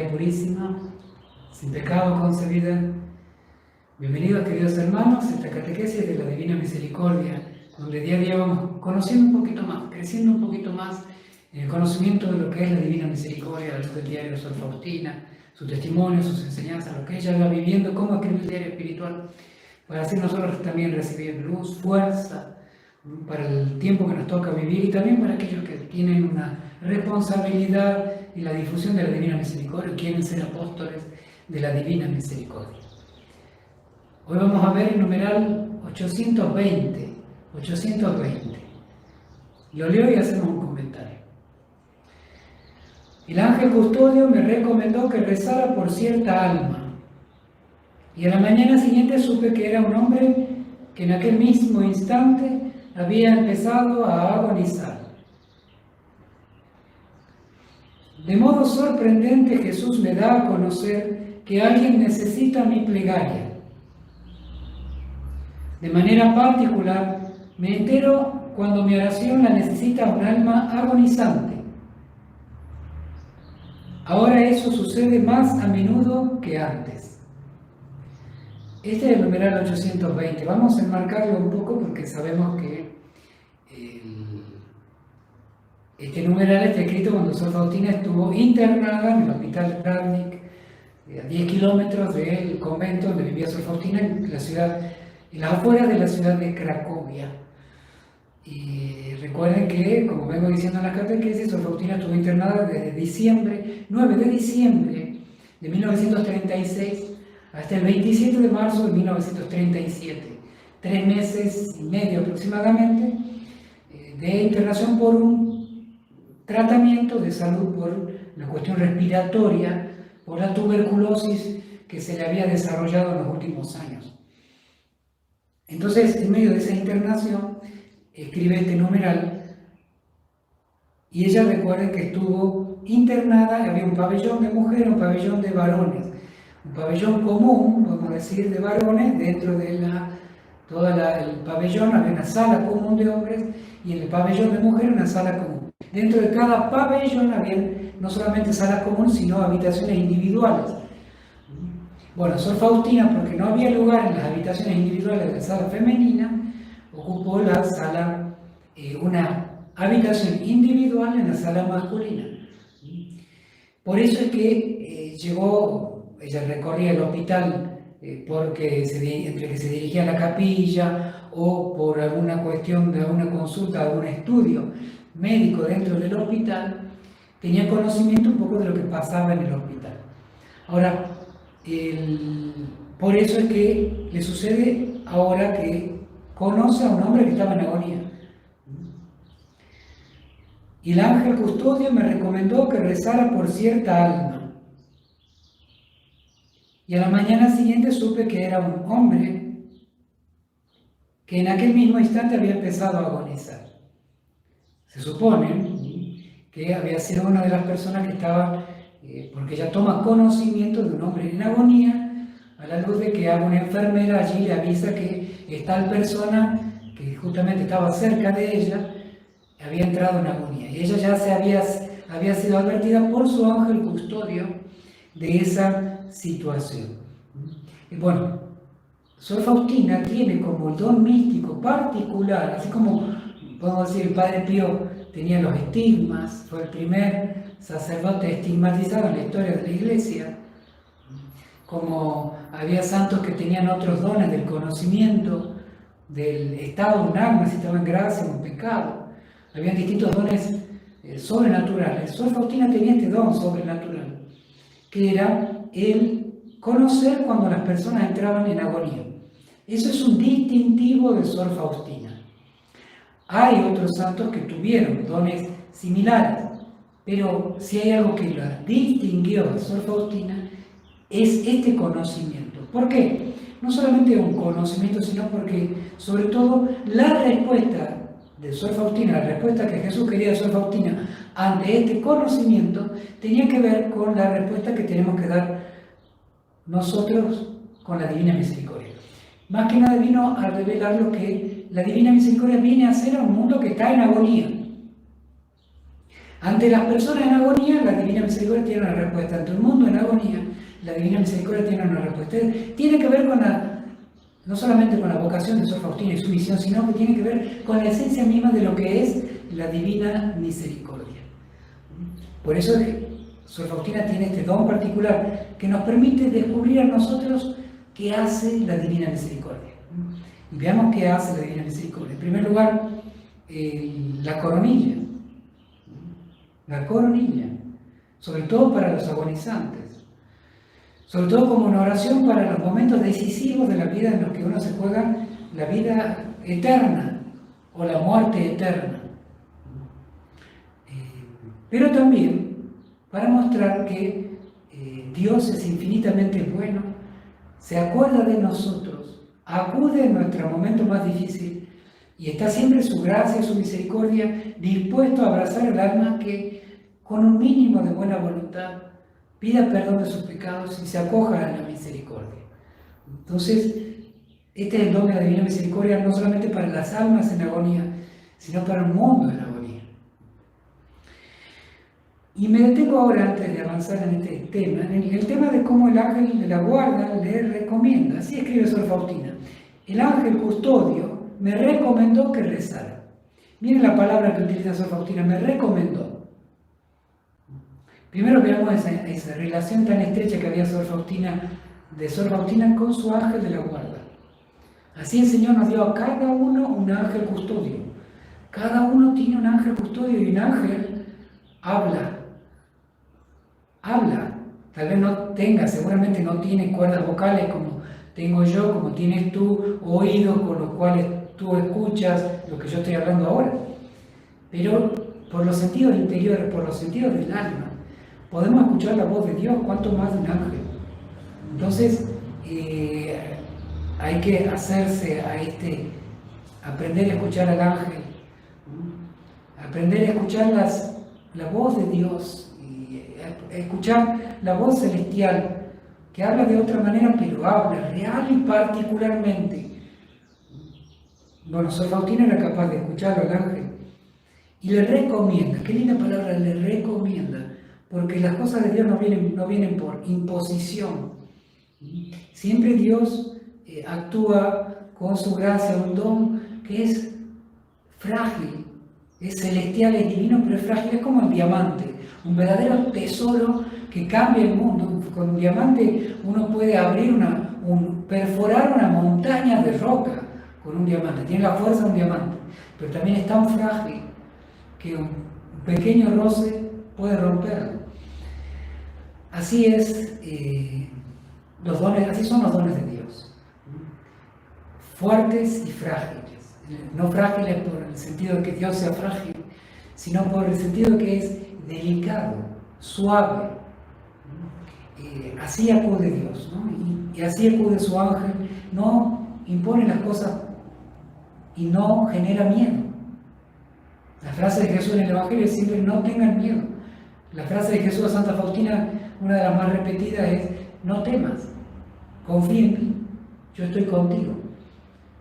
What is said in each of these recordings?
Purísima, sin pecado concebida. Bienvenidos, queridos hermanos, a esta catequesis de la Divina Misericordia, donde día a día vamos conociendo un poquito más, creciendo un poquito más en el conocimiento de lo que es la Divina Misericordia, la luz del diario de Sor Faustina, su testimonio, sus enseñanzas, lo que ella va viviendo, cómo escribe el diario espiritual, para así nosotros también recibir luz, fuerza, para el tiempo que nos toca vivir y también para aquellos que tienen una responsabilidad en la difusión de la Divina Misericordia y quieren ser apóstoles de la Divina Misericordia. Hoy vamos a ver el numeral 820. Lo leo y hacemos un comentario. El ángel custodio me recomendó que rezara por cierta alma, y a la mañana siguiente supe que era un hombre que en aquel mismo instante había empezado a agonizar. De modo sorprendente Jesús me da a conocer que alguien necesita mi plegaria. De manera particular, me entero cuando mi oración la necesita un alma agonizante. Ahora eso sucede más a menudo que antes. Este es el numeral 820. Vamos a enmarcarlo un poco porque sabemos que este numeral está escrito cuando Sor Faustina estuvo internada en el hospital Travnik, a 10 kilómetros del convento donde vivía Sor Faustina, en las afueras de la ciudad de Cracovia. Y recuerden que, como vengo diciendo en las catequesis, Sor Faustina estuvo internada desde 9 de diciembre de 1936 hasta el 27 de marzo de 1937. 3 meses y medio aproximadamente de internación por un tratamiento de salud por la cuestión respiratoria, por la tuberculosis que se le había desarrollado en los últimos años. Entonces, en medio de esa internación, escribe este numeral, y ella recuerda que estuvo internada, había un pabellón de mujeres, un pabellón de varones, un pabellón común, vamos a decir, de varones, dentro de el pabellón había una sala común de hombres, y en el pabellón de mujeres una sala común. Dentro de cada pabellón había no solamente salas comunes, sino habitaciones individuales. Bueno, Sor Faustina, porque no había lugar en las habitaciones individuales de la sala femenina, ocupó una habitación individual en la sala masculina. Por eso es que ella recorría el hospital entre que se dirigía a la capilla o por alguna cuestión de alguna consulta, algún estudio médico dentro del hospital, tenía conocimiento un poco de lo que pasaba en el hospital. Ahora, por eso es que le sucede ahora que conoce a un hombre que estaba en agonía. Y el ángel custodio me recomendó que rezara por cierta alma. Y a la mañana siguiente supe que era un hombre que en aquel mismo instante había empezado a agonizar. Se supone que había sido una de las personas que estaba, porque ella toma conocimiento de un hombre en agonía, a la luz de que una enfermera allí le avisa que tal persona, que justamente estaba cerca de ella, había entrado en agonía. Y ella ya había sido advertida por su ángel custodio de esa situación. Y bueno, Sor Faustina tiene como el don místico particular, así como podemos decir el Padre Pío tenía los estigmas, fue el primer sacerdote estigmatizado en la historia de la Iglesia, como había santos que tenían otros dones del conocimiento, del estado de un alma, si estaba en gracia o en pecado, habían distintos dones sobrenaturales. Sor Faustina tenía este don sobrenatural, que era el conocer cuando las personas entraban en agonía. Eso es un distintivo de Sor Faustina. Hay otros santos que tuvieron dones similares, pero si hay algo que la distinguió de Sor Faustina es este conocimiento. ¿Por qué? No solamente un conocimiento, sino porque sobre todo la respuesta de Sor Faustina, la respuesta que Jesús quería de Sor Faustina ante este conocimiento, tenía que ver con la respuesta que tenemos que dar nosotros con la Divina Misericordia. Más que nada vino a revelar lo que la Divina Misericordia viene a hacer a un mundo que está en agonía. Ante las personas en agonía, la Divina Misericordia tiene una respuesta. Ante un mundo en agonía, la Divina Misericordia tiene una respuesta. Tiene que ver con no solamente con la vocación de Sor Faustina y su misión, sino que tiene que ver con la esencia misma de lo que es la Divina Misericordia. Por eso Sor Faustina tiene este don particular que nos permite descubrir a nosotros qué hace la Divina Misericordia. Y veamos qué hace la Divina Misericordia. En primer lugar, la coronilla. La coronilla, sobre todo para los agonizantes, sobre todo como una oración para los momentos decisivos de la vida en los que uno se juega la vida eterna o la muerte eterna. Pero también para mostrar que Dios es infinitamente bueno, se acuerda de nosotros, acude en nuestro momento más difícil y está siempre su gracia y su misericordia dispuesto a abrazar el alma que con un mínimo de buena voluntad pida perdón de sus pecados y se acoja a la misericordia. Entonces, este es el don de la Divina Misericordia no solamente para las almas en agonía, sino para un mundo en agonía. Y me detengo ahora, antes de avanzar en este tema, en el tema de cómo el ángel de la guarda le recomienda. Así escribe Sor Faustina: el ángel custodio me recomendó que rezara. Miren la palabra que utiliza Sor Faustina: me recomendó. Primero veamos esa relación tan estrecha que había de Sor Faustina con su ángel de la guarda. Así el Señor nos dio a cada uno un ángel custodio. Cada uno tiene un ángel custodio y un ángel habla. Tal vez no tenga, seguramente no tiene cuerdas vocales como tengo yo, como tienes tú, oídos con los cuales tú escuchas lo que yo estoy hablando ahora. Pero por los sentidos interiores, por los sentidos del alma, podemos escuchar la voz de Dios, cuanto más de un ángel. Entonces, hay que hacerse aprender a escuchar al ángel, aprender a escuchar la voz de Dios, y escuchar la voz celestial, que habla de otra manera, pero habla real y particularmente. Bueno, Sor Faustina era capaz de escucharlo al ángel y le recomienda. Qué linda palabra, le recomienda, porque las cosas de Dios no vienen por imposición. Siempre Dios actúa con su gracia, un don que es frágil, es celestial, es divino, pero es frágil, es como el diamante, un verdadero tesoro que cambia el mundo. Con un diamante uno puede perforar una montaña de roca con un diamante, tiene la fuerza de un diamante, pero también es tan frágil que un pequeño roce puede romperlo. Así es, así son los dones de Dios, fuertes y frágiles. No frágiles por el sentido de que Dios sea frágil, sino por el sentido de que es delicado, suave. Así acude Dios, ¿no? Y así acude su ángel, no impone las cosas y no genera miedo. La frase de Jesús en el Evangelio es siempre: no tengan miedo. La frase de Jesús a Santa Faustina, una de las más repetidas, es: no temas, confía en mí, yo estoy contigo.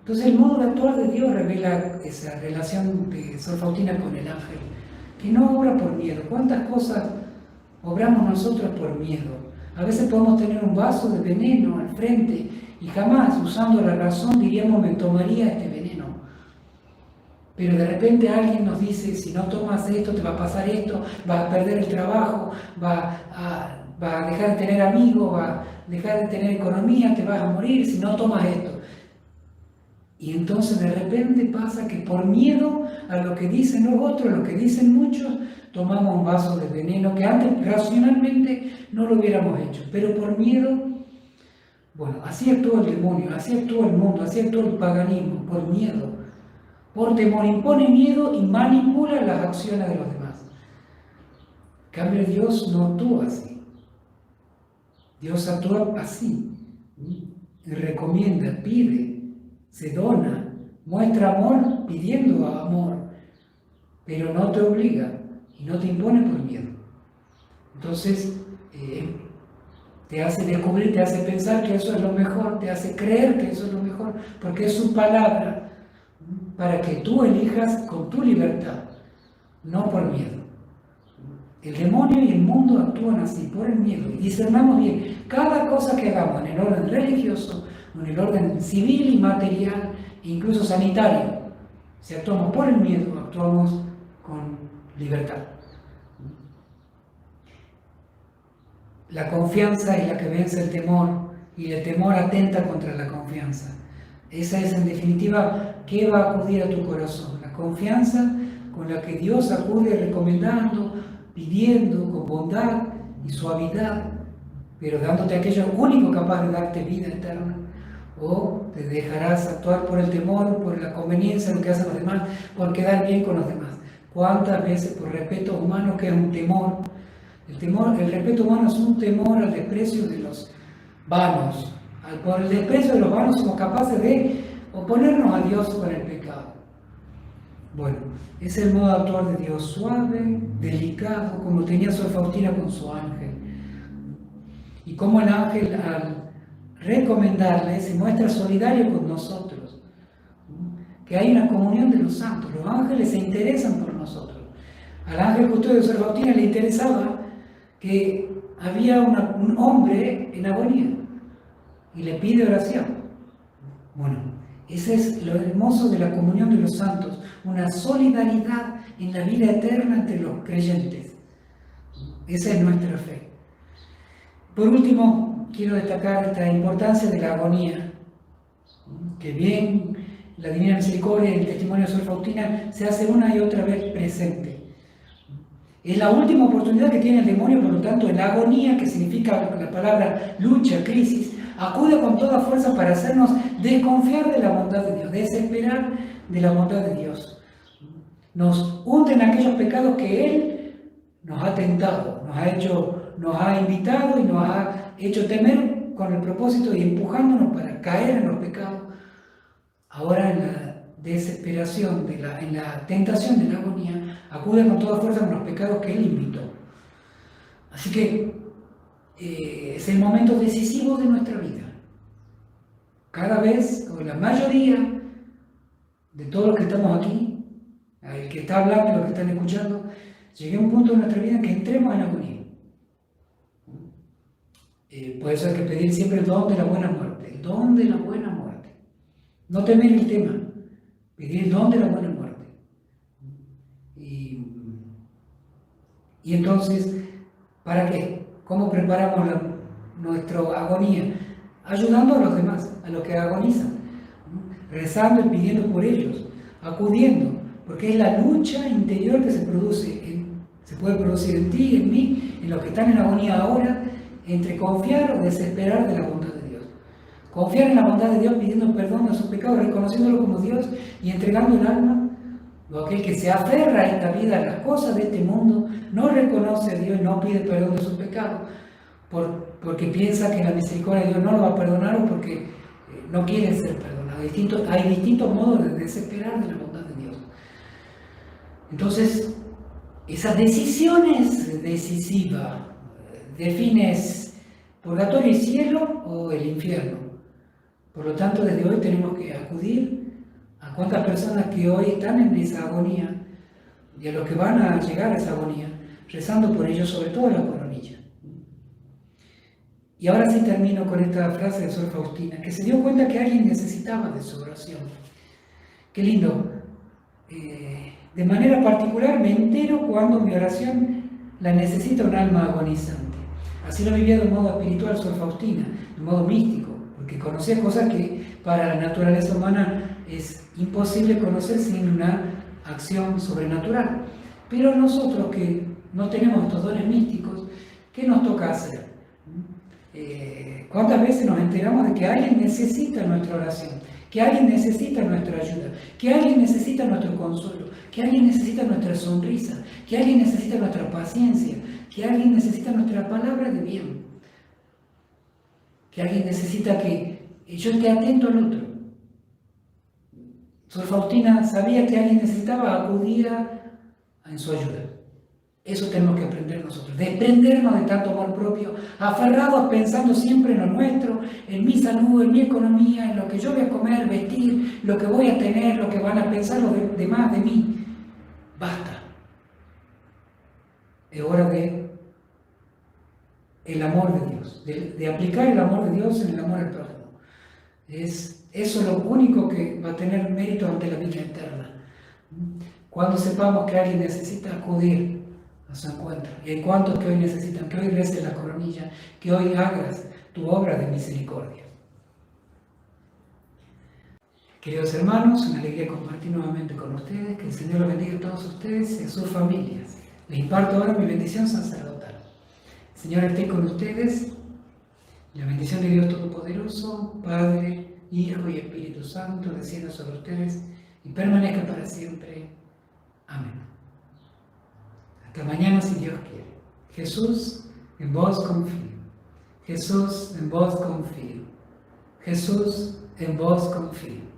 Entonces el modo de actuar de Dios revela esa relación de Sor Faustina con el ángel, que no obra por miedo. ¿Cuántas cosas obramos nosotros por miedo? A veces podemos tener un vaso de veneno al frente y jamás, usando la razón, diríamos: me tomaría este veneno. Pero de repente alguien nos dice: si no tomas esto, te va a pasar esto, vas a perder el trabajo, vas a dejar de tener amigos, vas a dejar de tener economía, te vas a morir si no tomas esto. Y entonces de repente pasa que por miedo a lo que dicen los otros, lo que dicen muchos, tomamos un vaso de veneno que antes racionalmente no lo hubiéramos hecho. Pero por miedo, bueno, así actúa el demonio, así actúa el mundo, así actúa el paganismo, por miedo. Por temor, impone miedo y manipula las acciones de los demás. En cambio, Dios no actúa así. Dios actúa así. Recomienda, pide, se dona, muestra amor pidiendo amor, pero no te obliga y no te impone por miedo. Entonces, te hace descubrir, te hace pensar que eso es lo mejor, te hace creer que eso es lo mejor, porque es su palabra para que tú elijas con tu libertad, no por miedo. El demonio y el mundo actúan así, por el miedo. Y discernamos bien, cada cosa que hagamos en el orden religioso, en el orden civil y material, incluso sanitario, si actuamos por el miedo, actuamos con libertad. La confianza es la que vence el temor, y el temor atenta contra la confianza. Esa es, en definitiva, ¿qué va a acudir a tu corazón? La confianza con la que Dios acude recomendando, pidiendo con bondad y suavidad, pero dándote aquello único capaz de darte vida eterna. O te dejarás actuar por el temor, por la conveniencia de lo que hacen los demás, por quedar bien con los demás. ¿Cuántas veces por respeto humano, que es un temor? El respeto humano es un temor al desprecio de los vanos. Por el desprecio de los vanos somos capaces de oponernos a Dios con el pecado. Bueno, es el modo de actuar de Dios, suave, delicado, como tenía Sor Faustina con su ángel. Y como el ángel, al recomendarle, se muestra solidario con nosotros. Que hay una comunión de los santos. Los ángeles se interesan por nosotros. Al ángel custodio de Sor Faustina le interesaba que había un hombre en agonía y le pide oración. Bueno, ese es lo hermoso de la comunión de los santos, una solidaridad en la vida eterna entre los creyentes. Esa es nuestra fe. Por último, quiero destacar esta importancia de la agonía, que bien la Divina Misericordia y el testimonio de Sor Faustina se hace una y otra vez presente. Es la última oportunidad que tiene el demonio, por lo tanto, en la agonía, que significa la palabra lucha, crisis, acude con toda fuerza para hacernos desconfiar de la bondad de Dios, desesperar de la bondad de Dios. Nos hunde en aquellos pecados que Él nos ha tentado, nos ha invitado y nos ha hecho temer con el propósito y empujándonos para caer en los pecados. Ahora en la desesperación, en la tentación de la agonía, acude con toda fuerza con los pecados que Él invitó. Así que es el momento decisivo de nuestra vida. Cada vez, o la mayoría de todos los que estamos aquí, el que está hablando y los que están escuchando, llegue a un punto de nuestra vida en que entremos en agonía. Por eso hay que pedir siempre el don de la buena muerte, el don de la buena muerte. No temer el tema, pedir el don de la buena muerte. Y entonces, ¿para qué? ¿Cómo preparamos nuestra agonía? Ayudando a los demás, a los que agonizan, rezando y pidiendo por ellos, acudiendo, porque es la lucha interior que se puede producir en ti, en mí, en los que están en agonía ahora, entre confiar o desesperar de la bondad de Dios. Confiar en la bondad de Dios pidiendo perdón de sus pecados, reconociéndolo como Dios y entregando el alma. O aquel que se aferra a esta vida, a las cosas de este mundo, no reconoce a Dios y no pide perdón de sus pecados, porque piensa que la misericordia de Dios no lo va a perdonar o porque no quiere ser perdonado. Hay distintos modos de desesperar de la bondad de Dios. Entonces, esa decisión es decisiva. Defines purgatorio y cielo o el infierno. Por lo tanto, desde hoy tenemos que acudir a cuántas personas que hoy están en esa agonía y a los que van a llegar a esa agonía, rezando por ellos, sobre todo la coronilla. Y ahora sí termino con esta frase de Sor Faustina, que se dio cuenta que alguien necesitaba de su oración. Qué lindo. De manera particular me entero cuando mi oración la necesita un alma agonizante. Así lo vivía de un modo espiritual Sor Faustina, de un modo místico, porque conocía cosas que para la naturaleza humana es imposible conocer sin una acción sobrenatural. Pero nosotros que no tenemos estos dones místicos, ¿qué nos toca hacer? ¿Cuántas veces nos enteramos de que alguien necesita nuestra oración? Que alguien necesita nuestra ayuda, que alguien necesita nuestro consuelo, que alguien necesita nuestra sonrisa, que alguien necesita nuestra paciencia, que alguien necesita nuestra palabra de bien, que alguien necesita que yo esté atento al otro. Sor Faustina sabía que alguien necesitaba, acudía en su ayuda. Eso tenemos que aprender nosotros, desprendernos de tanto amor propio, aferrados pensando siempre en lo nuestro, en mi salud, en mi economía, en lo que yo voy a comer, vestir, lo que voy a tener, lo que van a pensar los demás de mí. Basta. Es hora de el amor de Dios, de aplicar el amor de Dios en el amor al prójimo. Eso es lo único que va a tener mérito ante la vida eterna. Cuando sepamos que alguien necesita acudir a su encuentro, y hay cuantos que hoy necesitan, que hoy reces la coronilla, que hoy hagas tu obra de misericordia. Queridos hermanos, una alegría compartir nuevamente con ustedes, que el Señor los bendiga a todos ustedes y a sus familias. Les imparto ahora mi bendición sacerdotal. El Señor esté con ustedes, la bendición de Dios Todopoderoso, Padre, Hijo y Espíritu Santo, descienda sobre ustedes y permanezca para siempre. Amén. Hasta mañana si Dios quiere. Jesús, en vos confío. Jesús, en vos confío. Jesús, en vos confío.